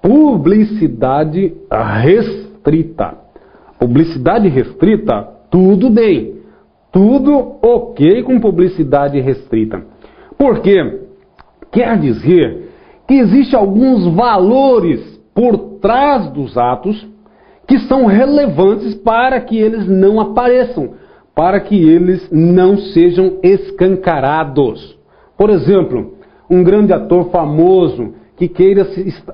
Publicidade restrita. Publicidade restrita, tudo bem. Tudo ok com publicidade restrita. Por quê? Quer dizer que existem alguns valores por trás dos atos que são relevantes para que eles não apareçam, para que eles não sejam escancarados. Por exemplo, um grande ator famoso que queira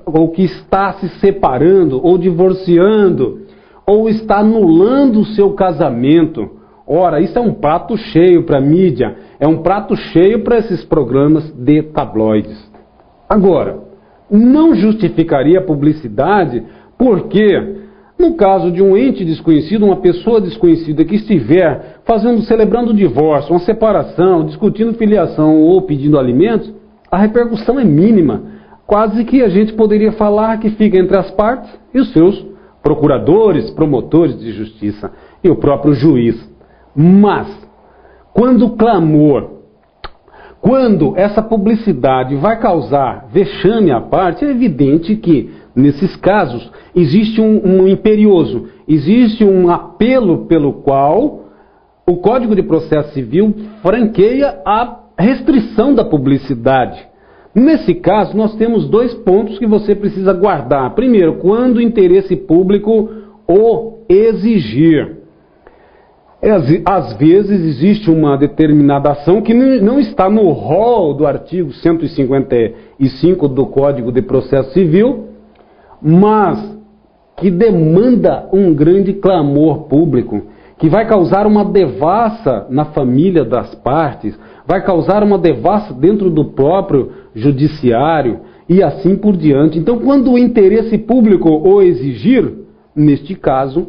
ou que está se separando ou divorciando ou está anulando o seu casamento. Ora, isso é um prato cheio para a mídia, é um prato cheio para esses programas de tabloides. Agora, não justificaria a publicidade porque, no caso de um ente desconhecido, uma pessoa desconhecida que estiver celebrando um divórcio, uma separação, discutindo filiação ou pedindo alimentos, a repercussão é mínima. Quase que a gente poderia falar que fica entre as partes e os seus procuradores, promotores de justiça e o próprio juiz. Mas, quando o clamor, quando essa publicidade vai causar vexame à parte, é evidente que, nesses casos, existe um imperioso, existe um apelo pelo qual o Código de Processo Civil franqueia a restrição da publicidade. Nesse caso, nós temos dois pontos que você precisa guardar. Primeiro, quando o interesse público o exigir. Às vezes existe uma determinada ação que não está no rol do artigo 155 do Código de Processo Civil, mas que demanda um grande clamor público, que vai causar uma devassa na família das partes, vai causar uma devassa dentro do próprio judiciário e assim por diante. Então, quando o interesse público o exigir, neste caso,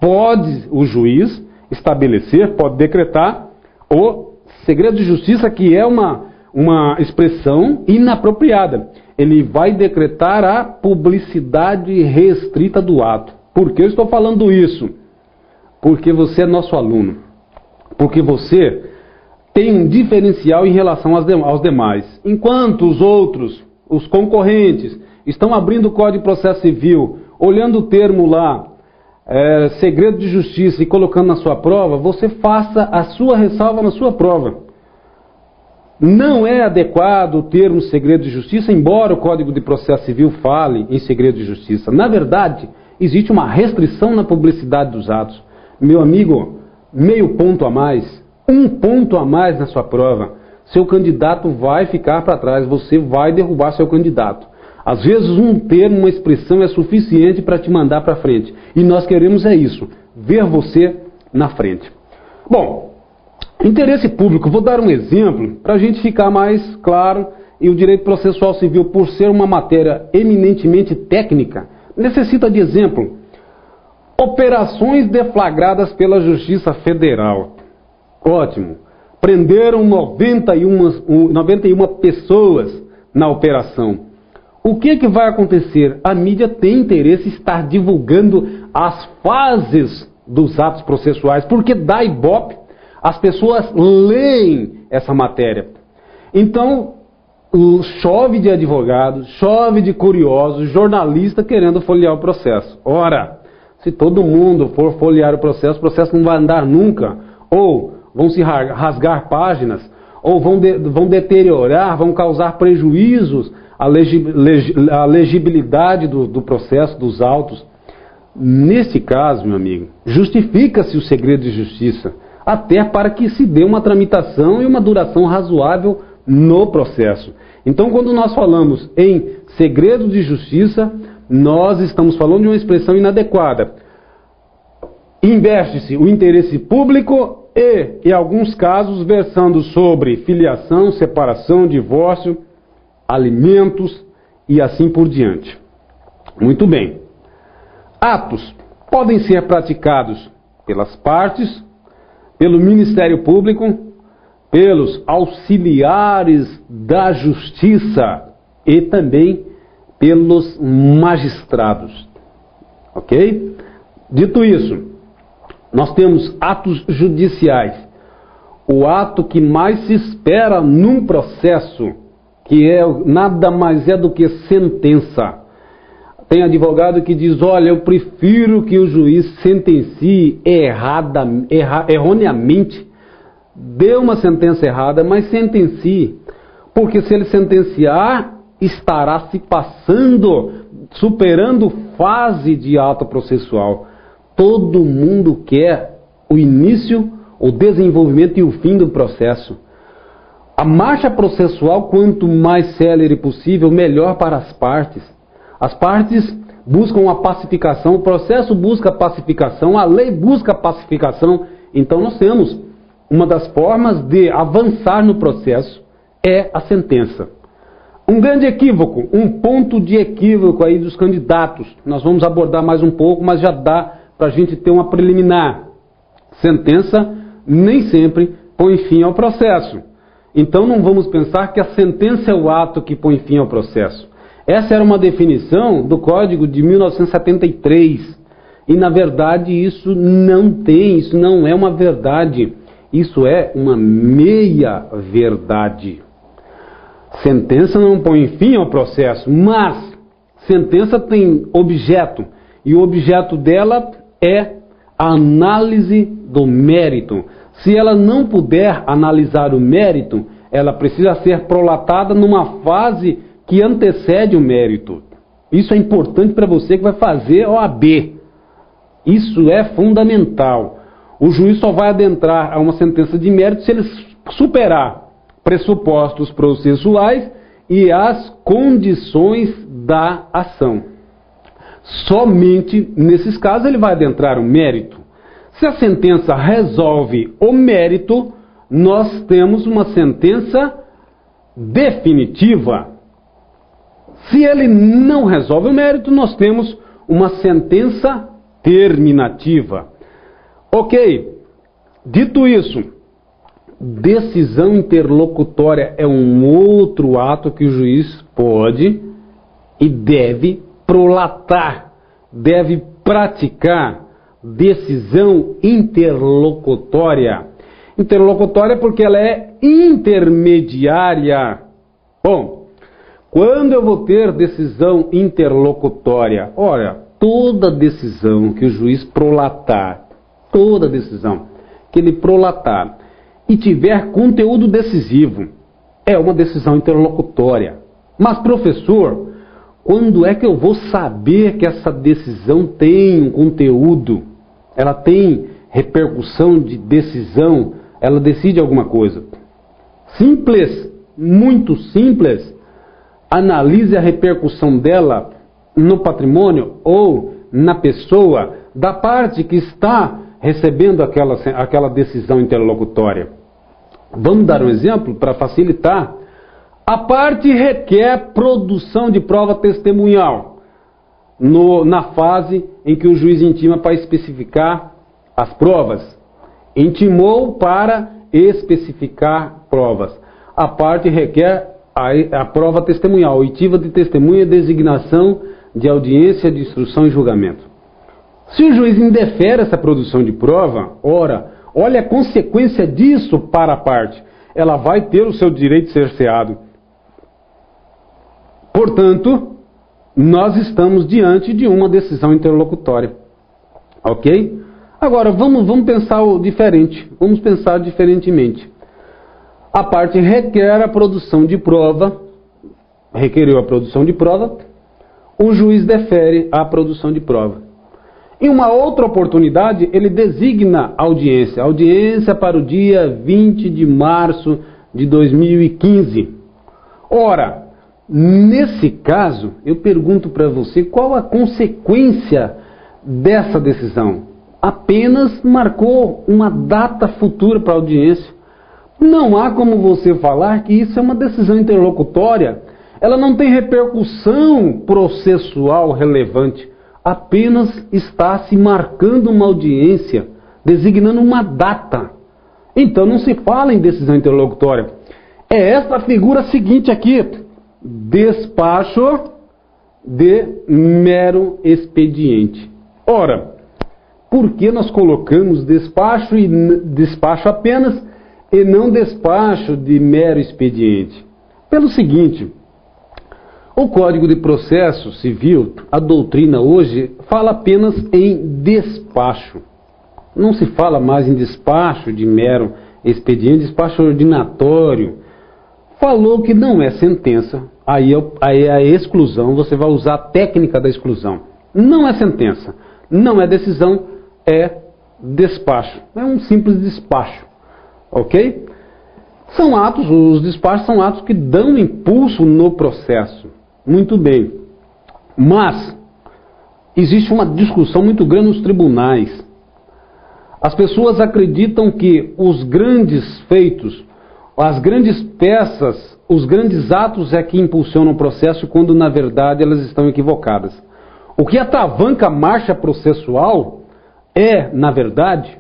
pode o juiz estabelecer, pode decretar o segredo de justiça, que é uma expressão inapropriada. Ele vai decretar a publicidade restrita do ato. Por que eu estou falando isso? Porque você é nosso aluno. Porque você tem um diferencial em relação aos demais. Enquanto os outros, os concorrentes, estão abrindo o Código de Processo Civil, olhando o termo lá, segredo de justiça, e colocando na sua prova, você faça a sua ressalva na sua prova. Não é adequado o termo segredo de justiça, embora o Código de Processo Civil fale em segredo de justiça. Na verdade, existe uma restrição na publicidade dos atos. Meu amigo, meio ponto a mais, 1 ponto a mais na sua prova, seu candidato vai ficar para trás, você vai derrubar seu candidato. Às vezes um termo, uma expressão é suficiente para te mandar para frente. E nós queremos é isso, ver você na frente. Bom, interesse público, vou dar um exemplo para a gente ficar mais claro, e o direito processual civil, por ser uma matéria eminentemente técnica, necessita de exemplo. Operações deflagradas pela Justiça Federal. Ótimo. Prenderam 91 pessoas na operação. O que vai acontecer? A mídia tem interesse em estar divulgando as fases dos atos processuais, porque dá ibope, as pessoas leem essa matéria. Então, chove de advogados, chove de curiosos, jornalista querendo folhear o processo. Ora, se todo mundo for folhear o processo não vai andar nunca. Ou vão se rasgar páginas, ou vão deteriorar, vão causar prejuízos à legibilidade do processo, dos autos. Nesse caso, meu amigo, justifica-se o segredo de justiça, até para que se dê uma tramitação e uma duração razoável no processo. Então, quando nós falamos em segredo de justiça, nós estamos falando de uma expressão inadequada. Investe-se o interesse público e, em alguns casos, versando sobre filiação, separação, divórcio, alimentos e assim por diante. Muito bem. Atos podem ser praticados pelas partes, pelo Ministério Público, pelos auxiliares da Justiça e também pelos magistrados. Ok? Dito isso, nós temos atos judiciais. O ato que mais se espera num processo, que nada mais é do que sentença. Tem advogado que diz, olha, eu prefiro que o juiz sentencie erroneamente, dê uma sentença errada, mas sentencie. Porque se ele sentenciar, estará se passando, superando fase de ato processual. Todo mundo quer o início, o desenvolvimento e o fim do processo. A marcha processual, quanto mais célere possível, melhor para as partes. As partes buscam a pacificação, o processo busca a pacificação, a lei busca a pacificação. Então nós temos uma das formas de avançar no processo é a sentença. Um grande equívoco, um ponto de equívoco aí dos candidatos. Nós vamos abordar mais um pouco, mas já dá para a gente ter uma preliminar. Sentença nem sempre põe fim ao processo. Então não vamos pensar que a sentença é o ato que põe fim ao processo. Essa era uma definição do Código de 1973. E na verdade isso não é uma verdade. Isso é uma meia verdade. Sentença não põe fim ao processo, mas sentença tem objeto. E o objeto dela é a análise do mérito. Se ela não puder analisar o mérito, ela precisa ser prolatada numa fase que antecede o mérito. Isso é importante para você que vai fazer OAB. Isso é fundamental. O juiz só vai adentrar a uma sentença de mérito se ele superar pressupostos processuais e as condições da ação. Somente nesses casos ele vai adentrar o mérito. Se a sentença resolve o mérito, nós temos uma sentença definitiva. Se ele não resolve o mérito, nós temos uma sentença terminativa. Ok, dito isso, decisão interlocutória é um outro ato que o juiz pode e deve prolatar, deve praticar. Decisão interlocutória. Interlocutória porque ela é intermediária. Bom, quando eu vou ter decisão interlocutória? Olha, toda decisão que o juiz prolatar, toda decisão que ele prolatar e tiver conteúdo decisivo, é uma decisão interlocutória. Mas, professor, quando é que eu vou saber que essa decisão tem um conteúdo? Ela tem repercussão de decisão? Ela decide alguma coisa? Simples, muito simples. Analise a repercussão dela no patrimônio ou na pessoa da parte que está recebendo aquela decisão interlocutória. Vamos dar um exemplo para facilitar. A parte requer produção de prova testemunhal na fase em que o juiz intima para especificar as provas. Intimou para especificar provas. A parte requer a prova testemunhal, oitiva de testemunha, designação de audiência de instrução e julgamento. Se o juiz indefere essa produção de prova, olha a consequência disso para a parte. Ela vai ter o seu direito cerceado. Portanto, nós estamos diante de uma decisão interlocutória. Ok? Agora, vamos pensar diferente. Vamos pensar diferentemente. A parte requer a produção de prova, requeriu a produção de prova, o juiz defere a produção de prova. Em uma outra oportunidade, ele designa audiência. Audiência para o dia 20 de março de 2015. Ora, nesse caso, eu pergunto para você qual a consequência dessa decisão. Apenas marcou uma data futura para a audiência. Não há como você falar que isso é uma decisão interlocutória. Ela não tem repercussão processual relevante. apenas está se marcando uma audiência, designando uma data. Então não se fala em decisão interlocutória. É esta figura seguinte aqui: despacho de mero expediente. Ora, por que nós colocamos despacho e despacho apenas e não despacho de mero expediente? Pelo seguinte: o Código de Processo Civil, a doutrina hoje, fala apenas em despacho. Não se fala mais em despacho de mero expediente, despacho ordinatório. Falou que não é sentença, aí é a exclusão, você vai usar a técnica da exclusão. Não é sentença, não é decisão, é despacho. É um simples despacho, ok? São atos, os despachos são atos que dão impulso no processo. Muito bem. Mas existe uma discussão muito grande nos tribunais. As pessoas acreditam que os grandes feitos, as grandes peças, os grandes atos é que impulsionam o processo, quando na verdade elas estão equivocadas. O que atravanca a marcha processual é, na verdade,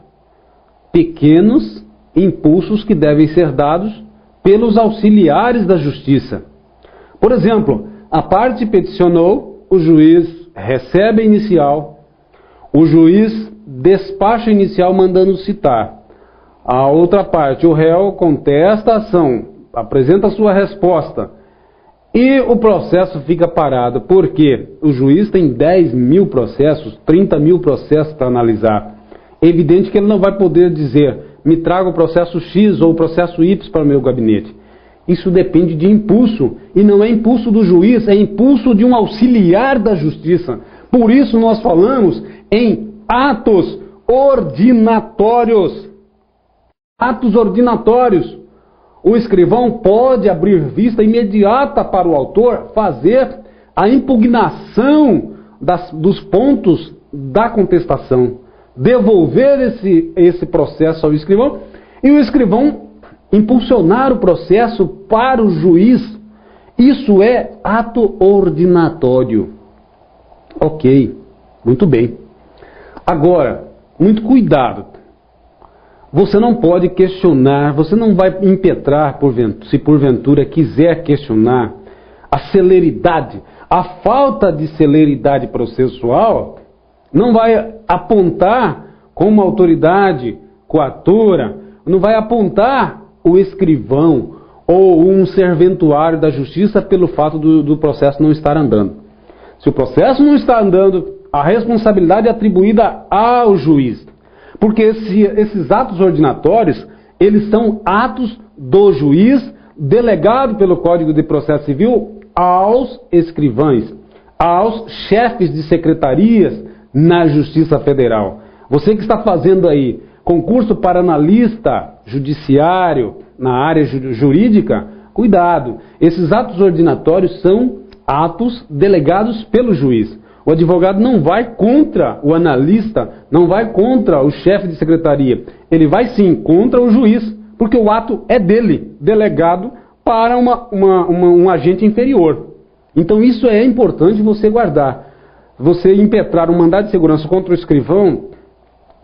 pequenos impulsos que devem ser dados pelos auxiliares da justiça. Por exemplo, a parte peticionou, o juiz recebe a inicial, o juiz despacha a inicial mandando citar. A outra parte, o réu contesta a ação, apresenta a sua resposta e o processo fica parado, porque o juiz tem 10 mil processos, 30 mil processos para analisar. É evidente que ele não vai poder dizer: me traga o processo X ou o processo Y para o meu gabinete. Isso depende de impulso, e não é impulso do juiz, é impulso de um auxiliar da justiça. Por isso nós falamos em atos ordinatórios. Atos ordinatórios. O escrivão pode abrir vista imediata para o autor, fazer a impugnação dos pontos da contestação, devolver esse processo ao escrivão, e o escrivão impulsionar o processo para o juiz. Isso é ato ordinatório. Ok, muito bem. Agora, muito cuidado. Você não pode questionar, você não vai impetrar, se porventura quiser questionar a celeridade, a falta de celeridade processual, não vai apontar como autoridade coatora, não vai apontar o escrivão ou um serventuário da justiça pelo fato do processo não estar andando. Se o processo não está andando, a responsabilidade é atribuída ao juiz. Porque esses atos ordinatórios, eles são atos do juiz, delegado pelo Código de Processo Civil aos escrivães, aos chefes de secretarias na Justiça Federal. Você que está fazendo aí concurso para analista judiciário na área jurídica, cuidado. Esses atos ordinatórios são atos delegados pelo juiz. O advogado não vai contra o analista, não vai contra o chefe de secretaria. Ele vai sim contra o juiz, porque o ato é dele, delegado para um agente inferior. Então isso é importante você guardar. Você impetrar um mandado de segurança contra o escrivão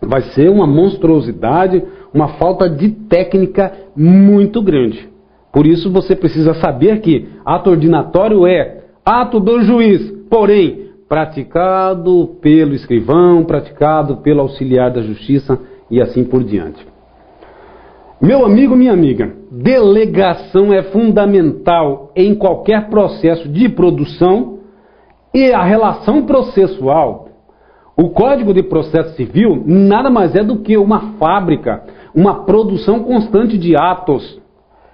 vai ser uma monstruosidade, uma falta de técnica muito grande. Por isso você precisa saber que ato ordinatório é ato do juiz, porém praticado pelo escrivão, praticado pelo auxiliar da justiça e assim por diante. Meu amigo, minha amiga, delegação é fundamental em qualquer processo de produção e a relação processual. O Código de Processo Civil nada mais é do que uma fábrica, uma produção constante de atos.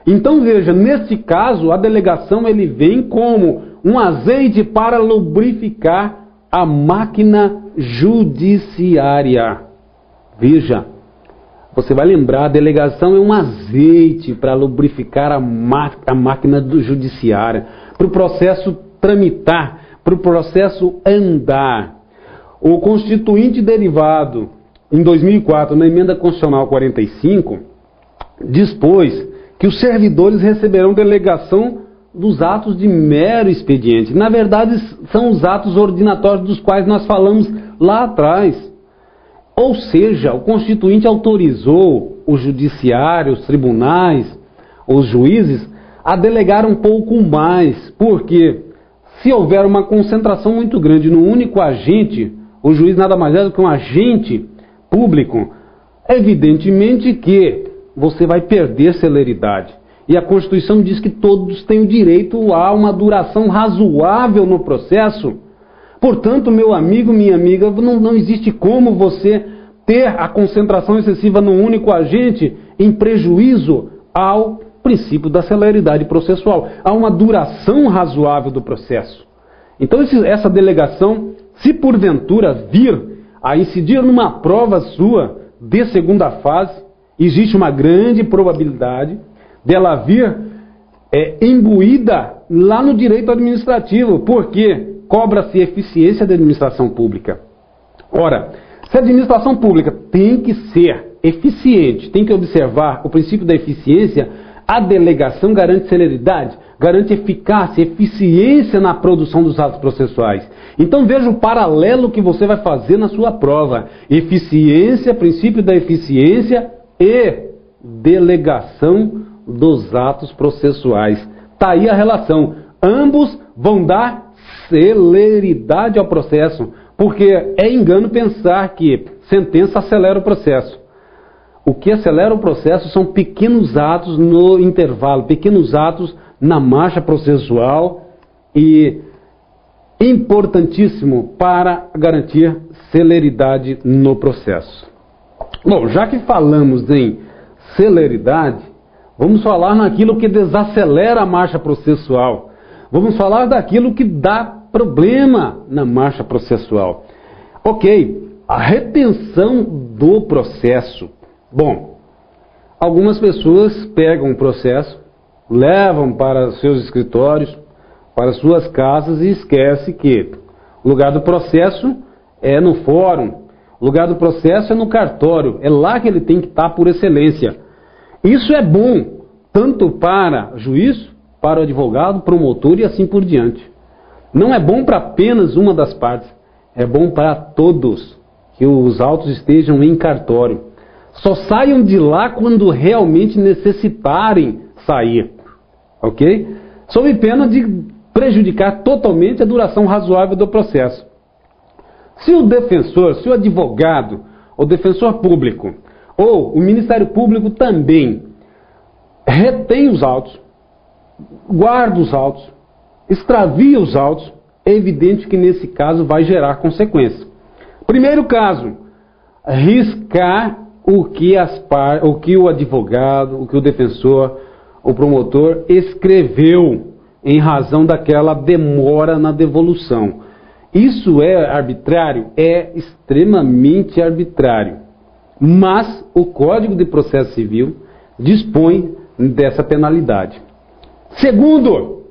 Então veja, neste caso, a delegação ele vem como um azeite para lubrificar a máquina judiciária. Veja, você vai lembrar, a delegação é um azeite para lubrificar a máquina judiciária, para o processo tramitar, para o processo andar. O Constituinte derivado, em 2004, na Emenda Constitucional 45, dispôs que os servidores receberão delegação dos atos de mero expediente. Na verdade, são os atos ordinatórios dos quais nós falamos lá atrás. Ou seja, o Constituinte autorizou o judiciário, os tribunais, os juízes, a delegar um pouco mais. Porque se houver uma concentração muito grande no único agente, o juiz nada mais é do que um agente público, evidentemente que você vai perder celeridade. E a Constituição diz que todos têm o direito a uma duração razoável no processo. Portanto, meu amigo, minha amiga, não existe como você ter a concentração excessiva num único agente em prejuízo ao princípio da celeridade processual, a uma duração razoável do processo. Então, essa delegação, se porventura vir a incidir numa prova sua de segunda fase, existe uma grande probabilidade dela vir imbuída lá no direito administrativo, porque cobra-se eficiência da administração pública. Ora, se a administração pública tem que ser eficiente, tem que observar o princípio da eficiência, a delegação garante celeridade, garante eficácia, eficiência na produção dos atos processuais. Então veja o paralelo que você vai fazer na sua prova. Eficiência, princípio da eficiência e delegação dos atos processuais. Está aí a relação. Ambos vão dar celeridade ao processo, porque é engano pensar que sentença acelera o processo. O que acelera o processo são pequenos atos no intervalo, pequenos atos na marcha processual e importantíssimo para garantir celeridade no processo. Bom, já que falamos em celeridade, vamos falar naquilo que desacelera a marcha processual. Vamos falar daquilo que dá problema na marcha processual. Ok, a retenção do processo. Bom, algumas pessoas pegam o processo, levam para seus escritórios, para suas casas e esquecem que o lugar do processo é no fórum, o lugar do processo é no cartório, é lá que ele tem que estar por excelência. Isso é bom, tanto para juiz, para o advogado, promotor e assim por diante. Não é bom para apenas uma das partes, é bom para todos que os autos estejam em cartório. Só saiam de lá quando realmente necessitarem sair, ok? Sob pena de prejudicar totalmente a duração razoável do processo. Se o defensor, se o advogado, o defensor público ou o Ministério Público também retém os autos, guarda os autos, extravia os autos, é evidente que nesse caso vai gerar consequência. Primeiro caso, riscar o que o advogado, o que o defensor, o promotor escreveu em razão daquela demora na devolução. Isso é arbitrário? É extremamente arbitrário. Mas o Código de Processo Civil dispõe dessa penalidade. Segundo,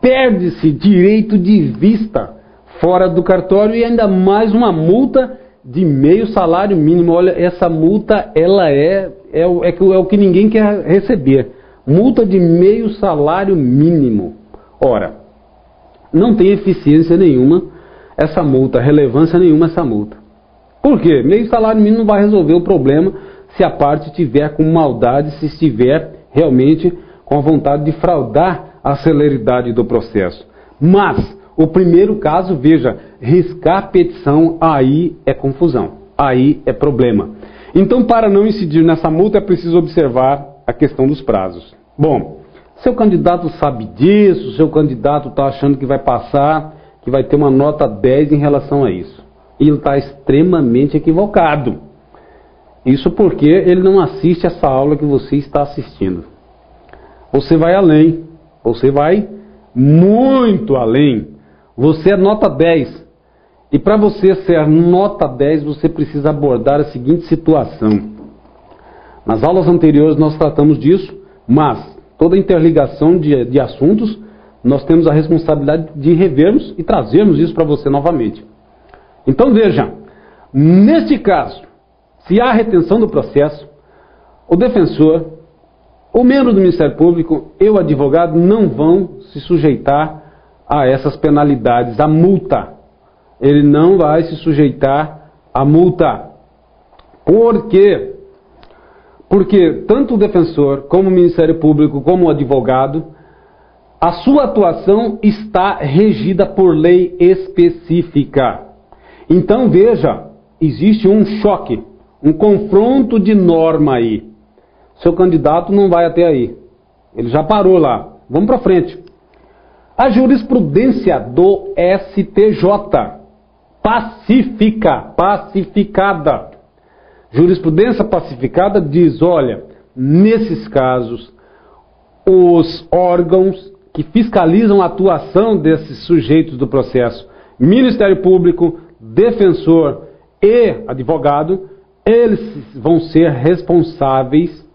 perde-se direito de vista fora do cartório e ainda mais uma multa de meio salário mínimo. Olha, essa multa ela é o que ninguém quer receber. Multa de meio salário mínimo. Ora, não tem eficiência nenhuma essa multa, relevância nenhuma essa multa. Por quê? Meio salário mínimo não vai resolver o problema se a parte estiver com maldade, se estiver realmente com a vontade de fraudar a celeridade do processo. Mas o primeiro caso, veja, riscar petição, aí é confusão, aí é problema. Então, para não incidir nessa multa, é preciso observar a questão dos prazos. Bom, seu candidato sabe disso, seu candidato está achando que vai passar, que vai ter uma nota 10 em relação a isso. E ele está extremamente equivocado. Isso porque ele não assiste essa aula que você está assistindo. Você vai além, você vai muito além. Você é nota 10. E para você ser nota 10, você precisa abordar a seguinte situação. Nas aulas anteriores nós tratamos disso, mas toda interligação de assuntos, nós temos a responsabilidade de revermos e trazermos isso para você novamente. Então veja, neste caso, se há retenção do processo, o defensor, O membro do Ministério Público e o advogado não vão se sujeitar a essas penalidades, a multa. Ele não vai se sujeitar à multa. Por quê? Porque tanto o defensor, como o Ministério Público, como o advogado, a sua atuação está regida por lei específica. Então veja, existe um choque, um confronto de norma aí. Seu candidato não vai até aí. Ele já parou lá. Vamos para frente. A jurisprudência do STJ, pacificada. Jurisprudência pacificada diz, olha, nesses casos, os órgãos que fiscalizam a atuação desses sujeitos do processo, Ministério Público, defensor e advogado, eles vão ser responsáveis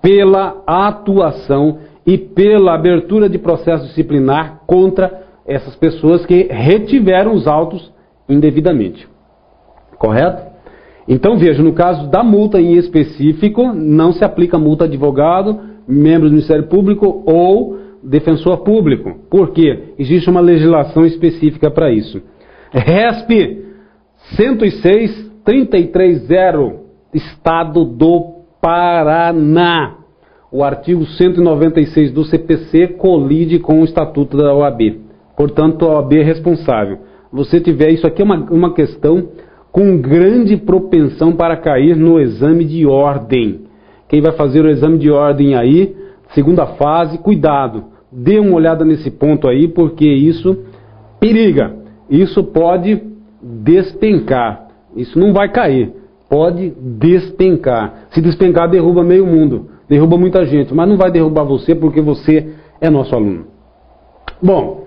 pela atuação e pela abertura de processo disciplinar contra essas pessoas que retiveram os autos indevidamente. Correto? Então veja, no caso da multa em específico, não se aplica multa a advogado, membro do Ministério Público ou defensor público. Por quê? Existe uma legislação específica para isso. RESP 106.330, Estado do Paraná. O artigo 196 do CPC colide com o Estatuto da OAB. Portanto, a OAB é responsável. Você tiver, isso aqui é uma questão com grande propensão para cair no exame de ordem. Quem vai fazer o exame de ordem aí, segunda fase, cuidado. Dê uma olhada nesse ponto aí, porque isso periga. Isso pode despencar. Isso não vai cair. Pode despencar. Se despencar, derruba meio mundo. Derruba muita gente. Mas não vai derrubar você porque você é nosso aluno. Bom,